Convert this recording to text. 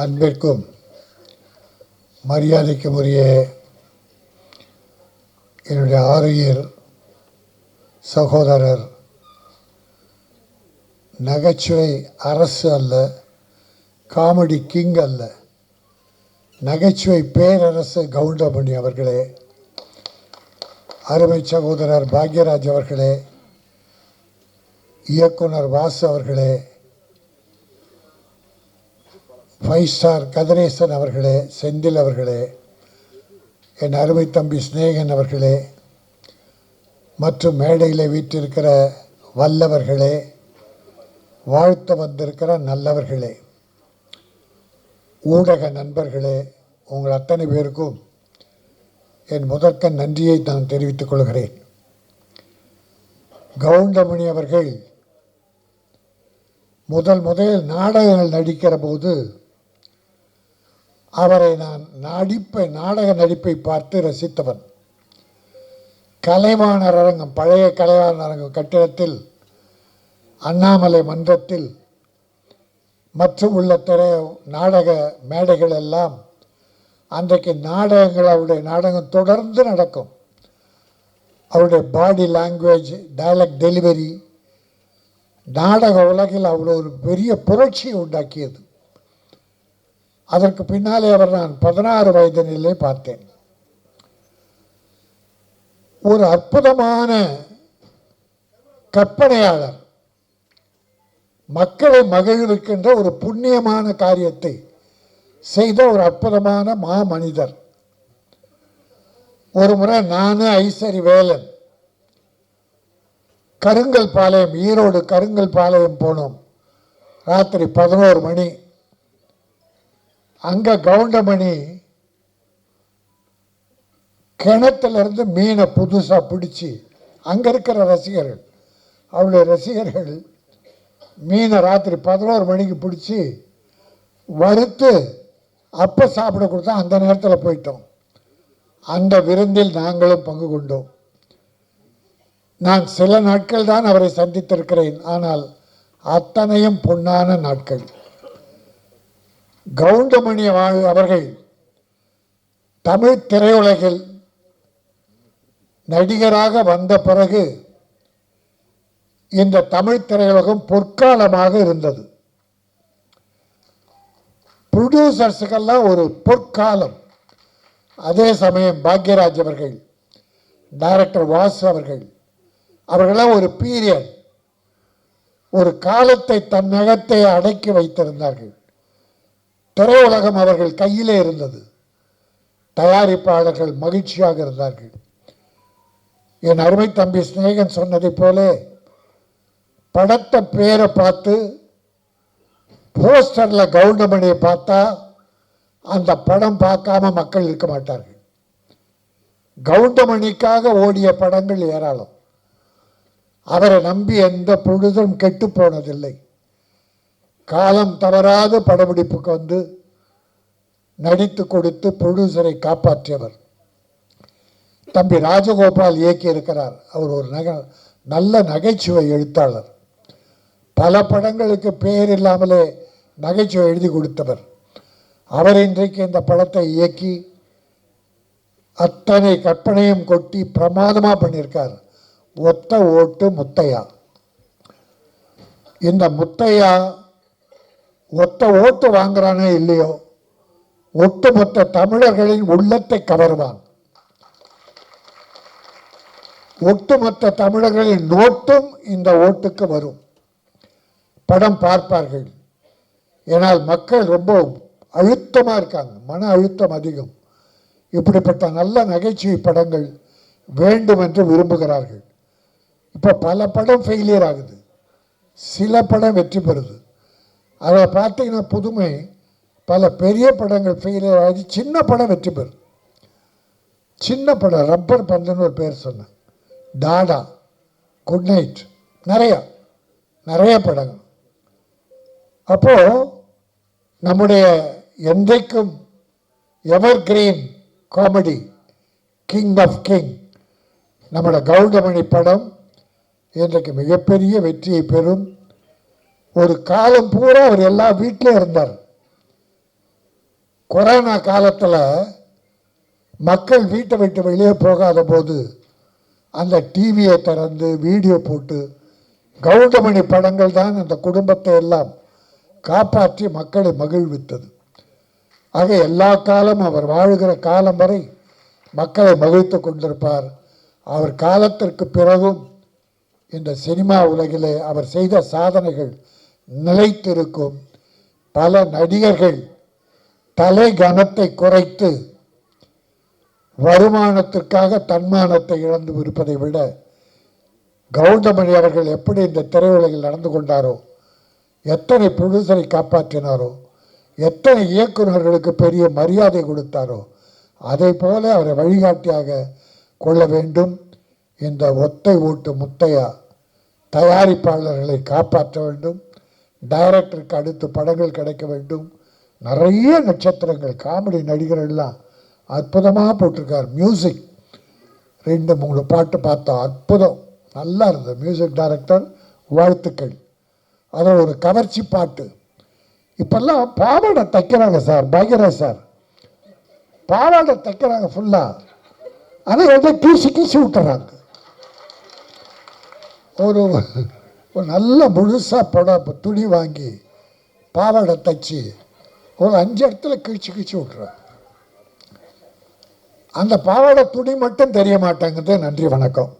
அன்பிற்கும் மரியாதைக்கும் உரிய என்னுடைய ஆரியர் சகோதரர், நகைச்சுவை அரசு அல்ல, காமெடி கிங் அல்ல, நகைச்சுவை பேரரசு கவுண்டமணி அவர்களே, அருமை சகோதரர் பாக்யராஜ் அவர்களே, இயக்குனர் வாசு அவர்களே, 5 ஸ்டார் கதிரேசன் அவர்களே, செந்தில் அவர்களே, என் அருமை தம்பி ஸ்நேகன் அவர்களே, மற்றும் மேடையில் வீற்றிருக்கிற வல்லவர்களே, வாழ்த்து வந்திருக்கிற நல்லவர்களே, ஊடக நண்பர்களே, உங்கள் அத்தனை பேருக்கும் என் முதற்க நன்றியை நான் தெரிவித்துக் கொள்கிறேன். கவுண்டமணி அவர்கள் முதலில் நாடகங்கள் நடிக்கிற போது அவரை நான் நாடக நடிப்பை பார்த்து ரசித்தவன். கலைவாணர் அரங்கம், பழைய கலைவாணர் அரங்கம் கட்டிடத்தில், அண்ணாமலை மன்றத்தில் மற்றும் உள்ள நாடக மேடைகள் எல்லாம் அன்றைக்கு அவருடைய நாடகம் தொடர்ந்து நடக்கும். அவருடைய பாடி லாங்குவேஜ், டயலாக் டெலிவரி நாடக உலகில் அவ்வளோ ஒரு பெரிய புரட்சியை உண்டாக்கியது. அதற்கு பின்னாலே நான் 16 வயதினிலே பார்த்தேன். ஒரு அற்புதமான கற்பனையாளர், மக்களை மகிழ்விக்கின்ற ஒரு புண்ணியமான காரியத்தை செய்த ஒரு அற்புதமான மாமனிதர். ஒரு முறை நானும் ஐசரி வேலன் கருங்கல் பாளையம், ஈரோடு கருங்கல் பாளையம் போனோம். ராத்திரி 11 மணி. அங்கே கவுண்டமணி கிணத்திலிருந்து மீனை புதுசாக பிடிச்சி, அங்கே இருக்கிற ரசிகர்கள், அவருடைய ரசிகர்கள் மீனை ராத்திரி 11 மணிக்கு பிடிச்சி வறுத்து அப்போ சாப்பிட கொடுத்தா அந்த நேரத்தில் போயிட்டோம். அந்த விருந்தில் நாங்களும் பங்கு கொண்டோம். நான் சில நாட்கள் தான் அவரை சந்தித்திருக்கிறேன், ஆனால் அத்தனையும் பொன்னான நாட்கள். கவுண்டமணி அவர்கள் தமிழ் திரையுலகில் நடிகராக வந்த பிறகு இந்த தமிழ் திரையுலகம் பொற்காலமாக இருந்தது. ப்ரொடியூசர்ஸுக்கெல்லாம் ஒரு பொற்காலம். அதே சமயம் பாக்யராஜ் அவர்கள், டைரக்டர் வாசு அவர்களாம் ஒரு பீரியட், ஒரு காலத்தை தன்னகத்தை அடக்கி வைத்திருந்தார்கள். திரையுலகம் அவர்கள் கையிலே இருந்தது. தயாரிப்பாளர்கள் மகிழ்ச்சியாக இருந்தார்கள். என் அருமை தம்பி ஸ்நேகன் சொன்னதை போல படத்தை பேரை பார்த்து போஸ்டரில் கவுண்டமணியை பார்த்தா அந்த படம் பார்க்காம மக்கள் இருக்க மாட்டார்கள். கவுண்டமணிக்காக ஓடிய படங்கள் ஏராளம். அவரை நம்பி எந்த பொழுதும் கெட்டு போனதில்லை. காலம் தவறாது படப்பிடிப்புக்கு வந்து நடித்து கொடுத்து ப்ரொடியூசரை காப்பாற்றியவர். தம்பி ராஜகோபால் இயக்கி இருக்கிறார். அவர் ஒரு நல்ல நகைச்சுவை எழுத்தாளர். பல படங்களுக்கு பெயர் இல்லாமலே நகைச்சுவை எழுதி கொடுத்தவர். அவர் இன்றைக்கு இந்த படத்தை இயக்கி அத்தனை கற்பனையும் கொட்டி பிரமாதமாக பண்ணியிருக்கார். ஒத்த ஓட்டு முத்தையா. இந்த முத்தையா ஒத்த ஓட்டு வாங்குறானே இல்லையோ, ஒட்டுமொத்த தமிழர்களின் உள்ளத்தை கவர்வான். ஒட்டுமொத்த தமிழர்களின் நோட்டும் இந்த ஓட்டுக்கு வரும். படம் பார்ப்பார்கள். ஏனால் மக்கள் ரொம்ப அழுத்தமாக இருக்காங்க, மன அழுத்தம் அதிகம். இப்படிப்பட்ட நல்ல நகைச்சுவை படங்கள் வேண்டும் என்று விரும்புகிறார்கள். இப்போ பல படம் ஃபெயிலியர் ஆகுது, சில படம் வெற்றி பெறுது. அதை பார்த்தீங்கன்னா புதுமை, பல பெரிய படங்கள் ஃபெயிலியர் ஆகி சின்ன படம் வெற்றி பெறும். சின்ன படம் ரப்பர் பந்துன்னு ஒரு பேர் சொன்னேன், டாடா, குட் நைட், நிறைய படங்கள். அப்போது நம்முடைய என்றைக்கும் evergreen comedy king of king நம்மளோட கவுண்டமணி படம் இன்றைக்கு மிகப்பெரிய வெற்றியை பெறும். ஒரு காலம் பூரா அவர் எல்லா வீட்டிலும் இருந்தார். கொரோனா காலத்தில் மக்கள் வீட்டை விட்டு வெளியே போகாத போது அந்த டிவியை திறந்து வீடியோ போட்டு கவுண்டமணி படங்கள் தான் அந்த குடும்பத்தை எல்லாம் காப்பாற்றி மக்களை மகிழ்வித்தது. ஆக எல்லா காலமும் அவர் வாழுகிற காலம் வரை மக்களை மகிழ்த்து கொண்டிருப்பார். அவர் காலத்திற்கு பிறகும் இந்த சினிமா உலகிலே அவர் செய்த சாதனைகள் நிலைத்திருக்கும். பல நடிகர்கள் தலை கனத்தை குறைத்து வருமானத்திற்காக தன்மானத்தை இழந்து இருப்பதை விட கவுண்டமணி அவர்கள் எப்படி இந்த திரையுலகில் நடந்து கொண்டாரோ, எத்தனை ப்ரொடியூசரை காப்பாற்றினாரோ, எத்தனை இயக்குநர்களுக்கு பெரிய மரியாதை கொடுத்தாரோ, அதை போல அவரை வழிகாட்டியாக கொள்ள வேண்டும். இந்த ஒத்தை ஓட்டு முத்தையா தயாரிப்பாளர்களை காப்பாற்ற வேண்டும். டைரக்டருக்கு அடுத்து படங்கள் கிடைக்க வேண்டும். நிறைய நட்சத்திரங்கள் காமெடி நடிகர் எல்லாம் அற்புதமாக போட்டிருக்கார். மியூசிக் 2-3 பாட்டு பார்த்தோம், அற்புதம், நல்லா இருந்தது. மியூசிக் டைரக்டர் வாழ்த்துக்கள். அதில் ஒரு கவர்ச்சி பாட்டு. இப்பெல்லாம் பாவாடை தைக்கிறாங்க சார், பயங்கர சார், பாவாடை தைக்கிறாங்க ஃபுல்லாக. ஆனால் எதை கீசி விட்டுறாங்க. ஒரு நல்ல முழுசாக துணி வாங்கி பாவாடை தைச்சி ஒரு 5 இடத்துல கிழிச்சு விட்டுறாங்க. அந்த பாவாடை துணி மட்டும் தெரிய மாட்டேங்குது. நன்றி, வணக்கம்.